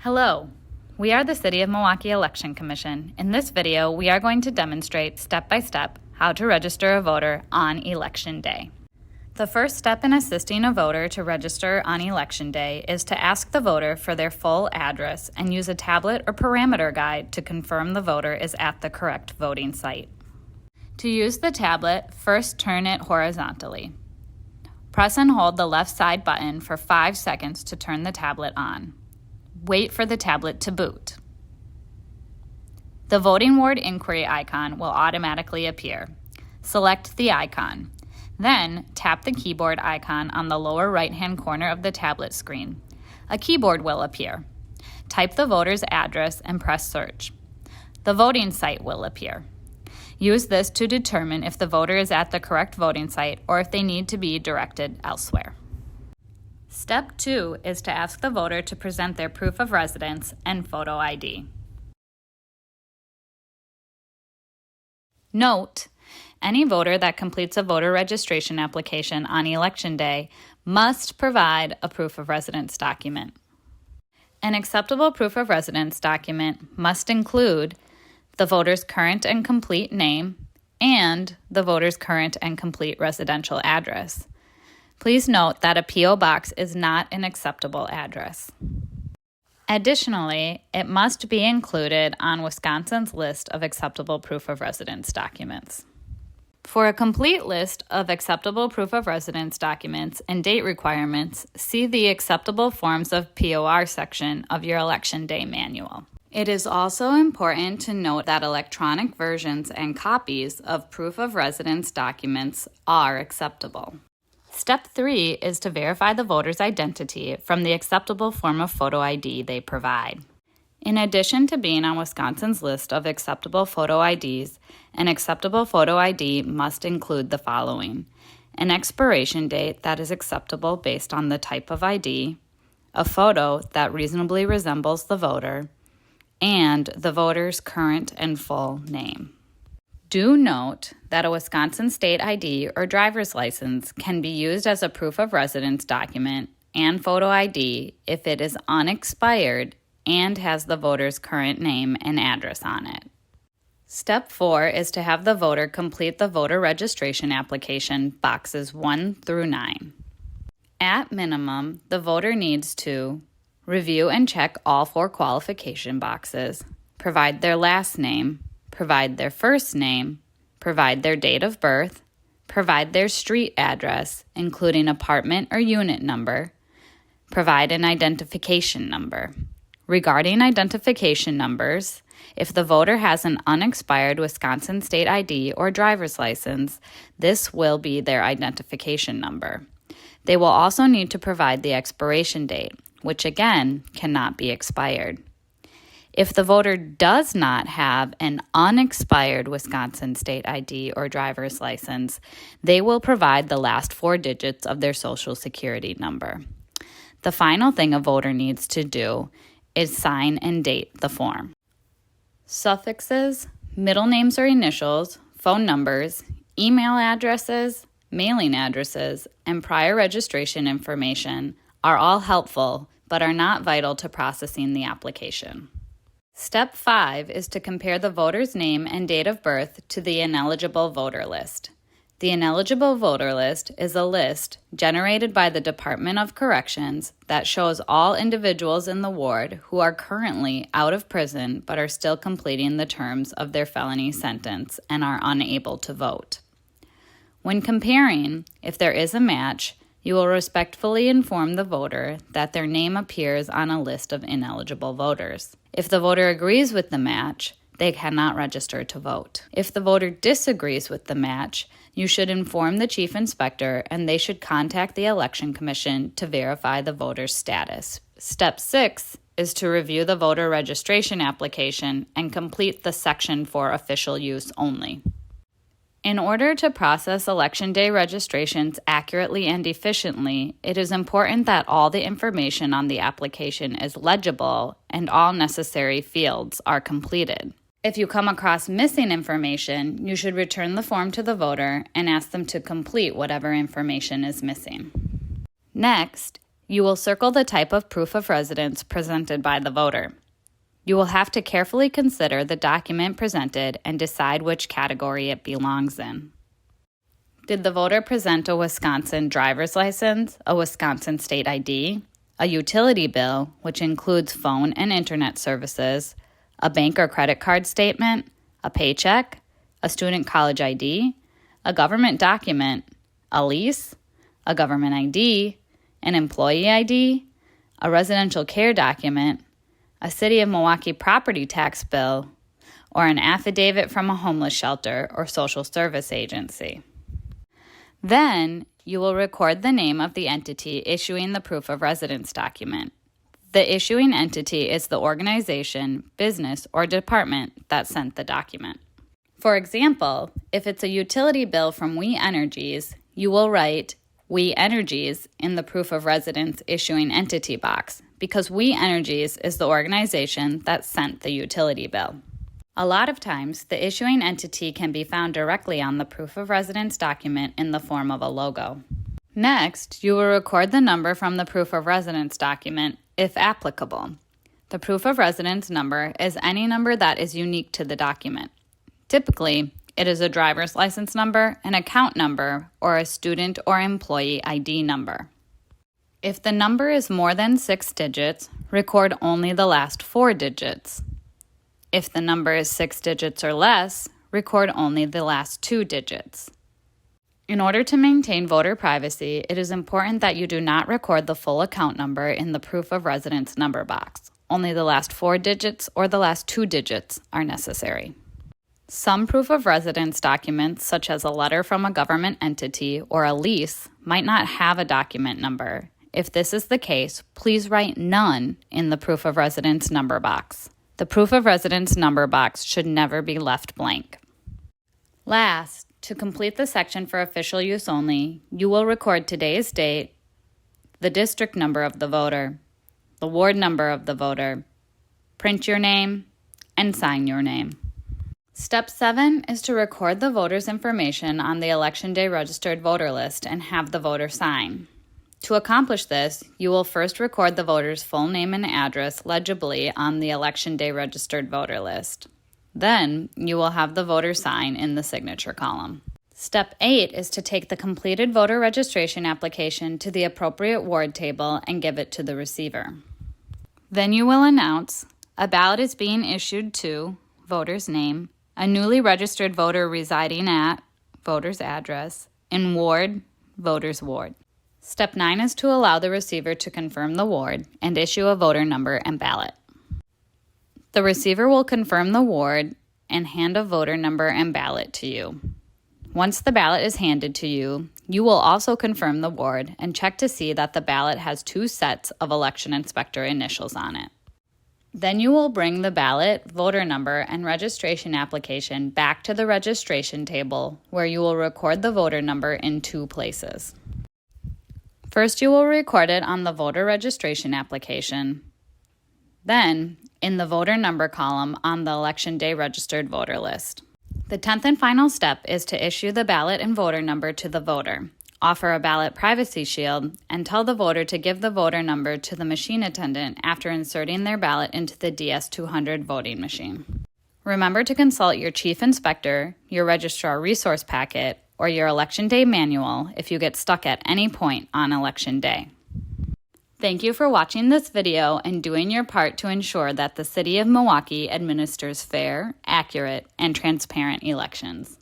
Hello, we are the City of Milwaukee Election Commission. In this video, we are going to demonstrate step-by-step how to register a voter on Election Day. The first step in assisting a voter to register on Election Day is to ask the voter for their full address and use a tablet or parameter guide to confirm the voter is at the correct voting site. To use the tablet, first turn it horizontally. Press and hold the left side button for 5 seconds to turn the tablet on. Wait for the tablet to boot. The Voting Ward Inquiry icon will automatically appear. Select the icon. Then, tap the keyboard icon on the lower right-hand corner of the tablet screen. A keyboard will appear. Type the voter's address and press search. The voting site will appear. Use this to determine if the voter is at the correct voting site or if they need to be directed elsewhere. Step 2 is to ask the voter to present their proof of residence and photo ID. Note: any voter that completes a voter registration application on Election Day must provide a proof of residence document. An acceptable proof of residence document must include the voter's current and complete name and the voter's current and complete residential address. Please note that a P.O. box is not an acceptable address. Additionally, it must be included on Wisconsin's list of acceptable proof of residence documents. For a complete list of acceptable proof of residence documents and date requirements, see the Acceptable Forms of POR section of your Election Day manual. It is also important to note that electronic versions and copies of proof of residence documents are acceptable. Step 3 is to verify the voter's identity from the acceptable form of photo ID they provide. In addition to being on Wisconsin's list of acceptable photo IDs, an acceptable photo ID must include the following: an expiration date that is acceptable based on the type of ID, a photo that reasonably resembles the voter, and the voter's current and full name. Do note that a Wisconsin state ID or driver's license can be used as a proof of residence document and photo ID if it is unexpired and has the voter's current name and address on it. Step 4 is to have the voter complete the voter registration application boxes 1 through 9. At minimum, the voter needs to review and check all 4 qualification boxes, provide their last name, provide their first name, provide their date of birth, provide their street address, including apartment or unit number, provide an identification number. Regarding identification numbers, if the voter has an unexpired Wisconsin state ID or driver's license, this will be their identification number. They will also need to provide the expiration date, which again cannot be expired. If the voter does not have an unexpired Wisconsin state ID or driver's license, they will provide the last 4 digits of their Social Security number. The final thing a voter needs to do is sign and date the form. Suffixes, middle names or initials, phone numbers, email addresses, mailing addresses, and prior registration information are all helpful but are not vital to processing the application. Step 5 is to compare the voter's name and date of birth to the ineligible voter list. The ineligible voter list is a list generated by the Department of Corrections that shows all individuals in the ward who are currently out of prison but are still completing the terms of their felony sentence and are unable to vote. When comparing, if there is a match, you will respectfully inform the voter that their name appears on a list of ineligible voters. If the voter agrees with the match, they cannot register to vote. If the voter disagrees with the match, you should inform the chief inspector and they should contact the Election Commission to verify the voter's status. Step 6 is to review the voter registration application and complete the section for official use only. In order to process Election Day registrations accurately and efficiently, it is important that all the information on the application is legible and all necessary fields are completed. If you come across missing information, you should return the form to the voter and ask them to complete whatever information is missing. Next, You will circle the type of proof of residence presented by the voter. You will have to carefully consider the document presented and decide which category it belongs in. Did the voter present a Wisconsin driver's license, a Wisconsin state ID, a utility bill, which includes phone and internet services, a bank or credit card statement, a paycheck, a student college ID, a government document, a lease, a government ID, an employee ID, a residential care document, a City of Milwaukee property tax bill, or an affidavit from a homeless shelter or social service agency. Then, you will record the name of the entity issuing the proof of residence document. The issuing entity is the organization, business, or department that sent the document. For example, if it's a utility bill from We Energies, you will write We Energies in the proof of residence issuing entity box because We Energies is the organization that sent the utility bill. A lot of times, the issuing entity can be found directly on the proof of residence document in the form of a logo. Next, you will record the number from the proof of residence document, if applicable. The proof of residence number is any number that is unique to the document. Typically, it is a driver's license number, an account number, or a student or employee ID number. If the number is more than 6 digits, record only the last 4 digits. If the number is 6 digits or less, record only the last 2 digits. In order to maintain voter privacy, it is important that you do not record the full account number in the proof of residence number box. Only the last 4 digits or the last 2 digits are necessary. Some proof of residence documents, such as a letter from a government entity or a lease, might not have a document number. If this is the case, please write none in the proof of residence number box. The proof of residence number box should never be left blank. Last, to complete the section for official use only, you will record today's date, the district number of the voter, the ward number of the voter, print your name, and sign your name. Step 7 is to record the voter's information on the Election Day registered voter list and have the voter sign. To accomplish this, you will first record the voter's full name and address legibly on the Election Day registered voter list. Then, you will have the voter sign in the signature column. Step 8 is to take the completed voter registration application to the appropriate ward table and give it to the receiver. Then you will announce, a ballot is being issued to voter's name, a newly registered voter residing at voter's address, in ward, voter's ward. Step 9 is to allow the receiver to confirm the ward and issue a voter number and ballot. The receiver will confirm the ward and hand a voter number and ballot to you. Once the ballot is handed to you, you will also confirm the ward and check to see that the ballot has 2 sets of election inspector initials on it. Then you will bring the ballot, voter number, and registration application back to the registration table where you will record the voter number in 2 places. First, you will record it on the voter registration application. Then, in the voter number column on the Election Day registered voter list. The 10th and final step is to issue the ballot and voter number to the voter, offer a ballot privacy shield, and tell the voter to give the voter number to the machine attendant after inserting their ballot into the DS200 voting machine. Remember to consult your chief inspector, your registrar resource packet, or your Election Day manual if you get stuck at any point on Election Day. Thank you for watching this video and doing your part to ensure that the City of Milwaukee administers fair, accurate, and transparent elections.